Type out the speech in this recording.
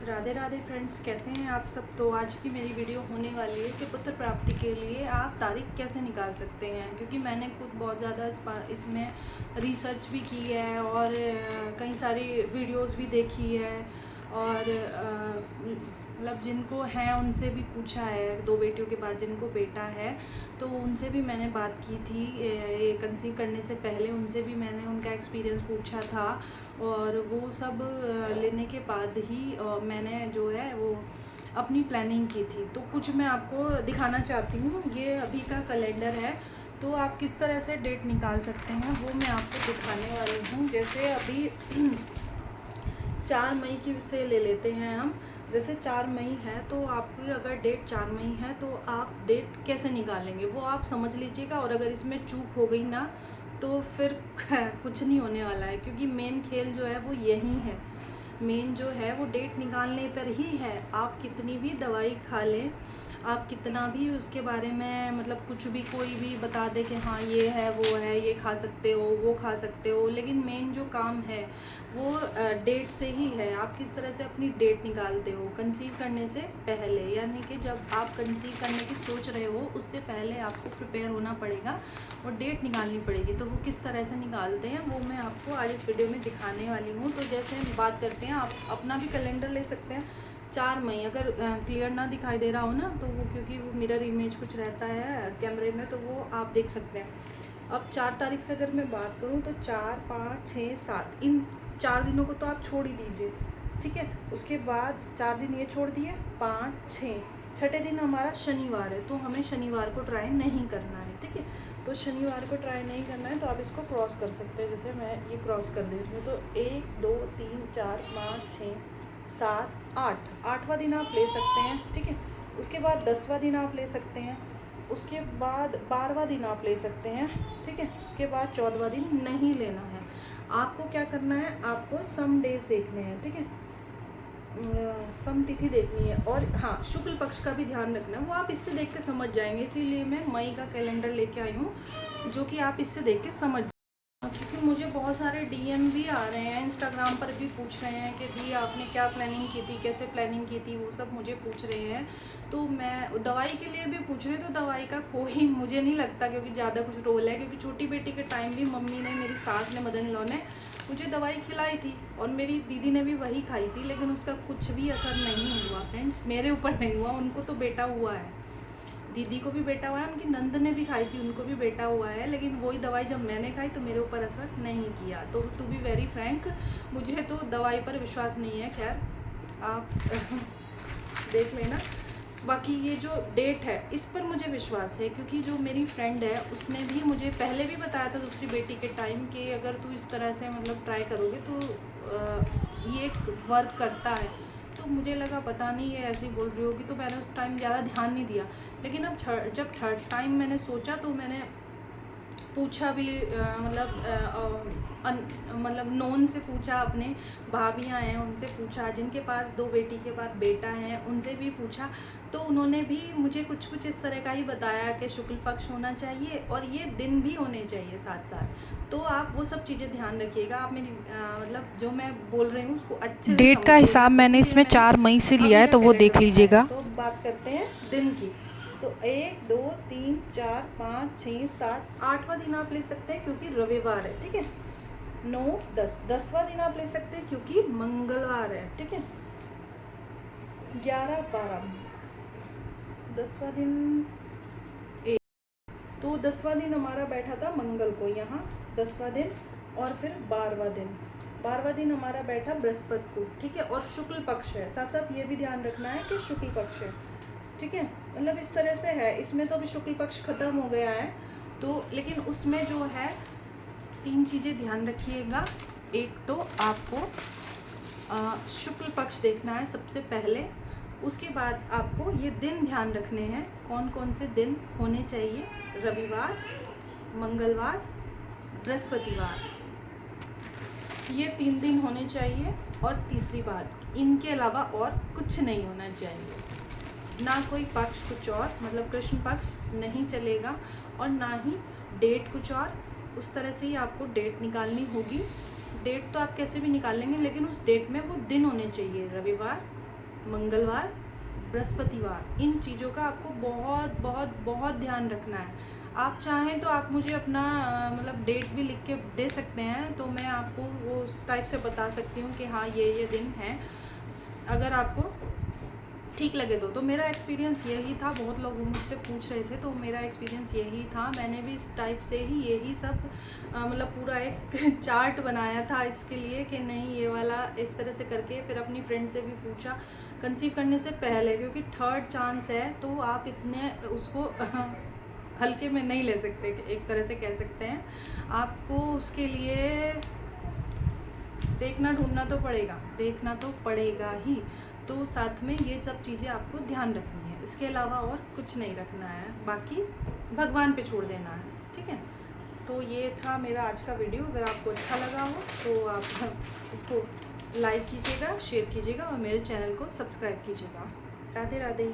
Radhe Radhe friends, कैसे हैं आप सब। तो आज की मेरी वीडियो होने वाली है कि पुत्र प्राप्ति के लिए आप तारीख कैसे निकाल सकते हैं, क्योंकि मैंने खुद बहुत ज़्यादा इसमें रिसर्च भी की है और कई सारी वीडियोस भी देखी है और मतलब जिनको हैं उनसे भी पूछा है। 2 बेटियों के बाद जिनको बेटा है तो उनसे भी मैंने बात की थी, ये कंसीव करने से पहले उनसे भी मैंने उनका एक्सपीरियंस पूछा था और वो सब लेने के बाद ही मैंने जो है वो अपनी प्लानिंग की थी। तो कुछ मैं आपको दिखाना चाहती हूँ। ये अभी का कैलेंडर है, तो आप किस तरह से डेट निकाल सकते हैं वो मैं आपको दिखाने वाली हूँ। जैसे अभी 4 मई की से ले लेते हैं हम। जैसे 4 मई है तो आपकी अगर डेट 4 मई है तो आप डेट कैसे निकालेंगे वो आप समझ लीजिएगा। और अगर इसमें चूक हो गई ना तो फिर कुछ नहीं होने वाला है, क्योंकि मेन खेल जो है वो यही है। मेन जो है वो डेट निकालने पर ही है। आप कितनी भी दवाई खा लें, आप कितना भी उसके बारे में मतलब कुछ भी कोई भी बता दे कि हाँ ये है वो है, ये खा सकते हो वो खा सकते हो, लेकिन मेन जो काम है वो डेट से ही है। आप किस तरह से अपनी डेट निकालते हो कंसीव करने से पहले, यानी कि जब आप कंसीव करने की सोच रहे हो उससे पहले आपको प्रिपेयर होना पड़ेगा और डेट निकालनी पड़ेगी। तो वो किस तरह से निकालते हैं वो मैं आपको आज इस वीडियो में दिखाने वाली हूँ। तो जैसे हम बात करते हैं, आप अपना भी कैलेंडर ले सकते हैं। 4 मई अगर क्लियर ना दिखाई दे रहा हो ना तो वो, क्योंकि वो मिरर इमेज कुछ रहता है कैमरे में, तो वो आप देख सकते हैं। अब 4 तारीख से अगर मैं बात करूँ तो 4, 5, 6, 7 इन 4 दिनों को तो आप छोड़ ही दीजिए, ठीक है। उसके बाद 4 दिन ये छोड़ दिए, 5, 6, छठे दिन हमारा शनिवार है, तो हमें शनिवार को ट्राई नहीं करना है, ठीक है। तो शनिवार को ट्राई नहीं करना है तो आप इसको क्रॉस कर सकते हैं। जैसे मैं ये क्रॉस कर देती हूँ तो 1, 2, 3, 4, 5, 6, 7, 8 8वां दिन आप ले सकते हैं, ठीक है। उसके बाद 10वां दिन आप ले सकते हैं, उसके बाद 12वां दिन आप ले सकते हैं, ठीक है। उसके बाद 14वां दिन नहीं लेना है। आपको क्या करना है, आपको सम डेज देखने हैं, ठीक है, सम तिथि देखनी है। और हाँ, शुक्ल पक्ष का भी ध्यान रखना है, वो आप इससे देख के समझ जाएंगे। इसीलिए मैं मई का कैलेंडर लेके आई हूँ जो कि आप इससे देख के समझ, क्योंकि मुझे बहुत सारे डीएम भी आ रहे हैं, इंस्टाग्राम पर भी पूछ रहे हैं कि दी आपने क्या प्लानिंग की थी, कैसे प्लानिंग की थी, वो सब मुझे पूछ रहे हैं। तो मैं दवाई के लिए भी पूछ रहे हैं, तो दवाई का कोई मुझे नहीं लगता क्योंकि ज़्यादा कुछ रोल है, क्योंकि छोटी बेटी के टाइम भी मम्मी ने, मेरी सास ने, मदन लॉ ने मुझे दवाई खिलाई थी और मेरी दीदी ने भी वही खाई थी, लेकिन उसका कुछ भी असर नहीं हुआ फ्रेंड्स। मेरे ऊपर नहीं हुआ, उनको तो बेटा हुआ है, दीदी को भी बेटा हुआ है, उनकी नंद ने भी खाई थी, उनको भी बेटा हुआ है, लेकिन वही दवाई जब मैंने खाई तो मेरे ऊपर असर नहीं किया। तो टू बी वेरी फ्रैंक, मुझे तो दवाई पर विश्वास नहीं है। खैर आप देख लेना। बाकी ये जो डेट है इस पर मुझे विश्वास है, क्योंकि जो मेरी फ्रेंड है उसने भी मुझे पहले भी बताया था दूसरी बेटी के टाइम कि अगर तू इस तरह से मतलब ट्राई करोगे तो ये वर्क करता है। तो मुझे लगा पता नहीं ये ऐसी बोल रही होगी, तो मैंने उस टाइम ज़्यादा ध्यान नहीं दिया। लेकिन अब जब थर्ड टाइम मैंने सोचा तो मैंने पूछा भी, मतलब नॉन से पूछा, अपने भाभियाँ हैं उनसे पूछा, जिनके पास 2 बेटी के बाद बेटा हैं उनसे भी पूछा, तो उन्होंने भी मुझे कुछ कुछ इस तरह का ही बताया कि शुक्ल पक्ष होना चाहिए और ये दिन भी होने चाहिए साथ साथ। तो आप वो सब चीज़ें ध्यान रखिएगा। आप मेरी मतलब जो मैं बोल रही हूँ उसको अच्छे से डेट का हिसाब मैंने इसमें 4 मई से लिया है, तो वो देख लीजिएगा। तो बात करते हैं दिन की। तो 1, 2, 3, 4, 5, 6, 7, 8वां दिन आप ले सकते हैं क्योंकि रविवार है, ठीक है। 9, 10 10वां दिन आप ले सकते हैं क्योंकि मंगलवार है, ठीक है। 11, 12 10वां दिन 1, तो 10वां दिन हमारा बैठा था मंगल को यहाँ 10वां दिन, और फिर 12वां दिन हमारा बैठा बृहस्पति को, ठीक है। और शुक्ल पक्ष है, साथ साथ ये भी ध्यान रखना है कि शुक्ल पक्ष है, ठीक है। मतलब इस तरह से है। इसमें तो अभी शुक्ल पक्ष खत्म हो गया है, तो लेकिन उसमें जो है 3 चीज़ें ध्यान रखिएगा। एक तो आपको शुक्ल पक्ष देखना है सबसे पहले, उसके बाद आपको ये दिन ध्यान रखने हैं कौन कौन से दिन होने चाहिए। रविवार, मंगलवार, बृहस्पतिवार, ये 3 दिन होने चाहिए। और तीसरी बात, इनके अलावा और कुछ नहीं होना चाहिए, ना कोई पक्ष कुछ और, मतलब कृष्ण पक्ष नहीं चलेगा, और ना ही डेट कुछ और। उस तरह से ही आपको डेट निकालनी होगी। डेट तो आप कैसे भी निकाल लेंगे, लेकिन उस डेट में वो दिन होने चाहिए, रविवार, मंगलवार, बृहस्पतिवार, इन चीज़ों का आपको बहुत बहुत बहुत ध्यान रखना है। आप चाहें तो आप मुझे अपना मतलब डेट भी लिख के दे सकते हैं, तो मैं आपको वो उस टाइप से बता सकती हूँ कि हाँ ये दिन हैं, अगर आपको ठीक लगे तो मेरा एक्सपीरियंस यही था। बहुत लोग मुझसे पूछ रहे थे, तो मेरा एक्सपीरियंस यही था। मैंने भी इस टाइप से ही यही सब मतलब पूरा एक चार्ट बनाया था इसके लिए कि नहीं ये वाला इस तरह से करके। फिर अपनी फ्रेंड से भी पूछा कंसीव करने से पहले, क्योंकि थर्ड चांस है तो आप इतने उसको हल्के में नहीं ले सकते, एक तरह से कह सकते हैं। आपको उसके लिए देखना ढूंढना तो पड़ेगा, देखना तो पड़ेगा ही। तो साथ में ये सब चीज़ें आपको ध्यान रखनी है, इसके अलावा और कुछ नहीं रखना है, बाकी भगवान पे छोड़ देना है, ठीक है। तो ये था मेरा आज का वीडियो। अगर आपको अच्छा लगा हो तो आप इसको लाइक कीजिएगा, शेयर कीजिएगा और मेरे चैनल को सब्सक्राइब कीजिएगा। राधे राधे।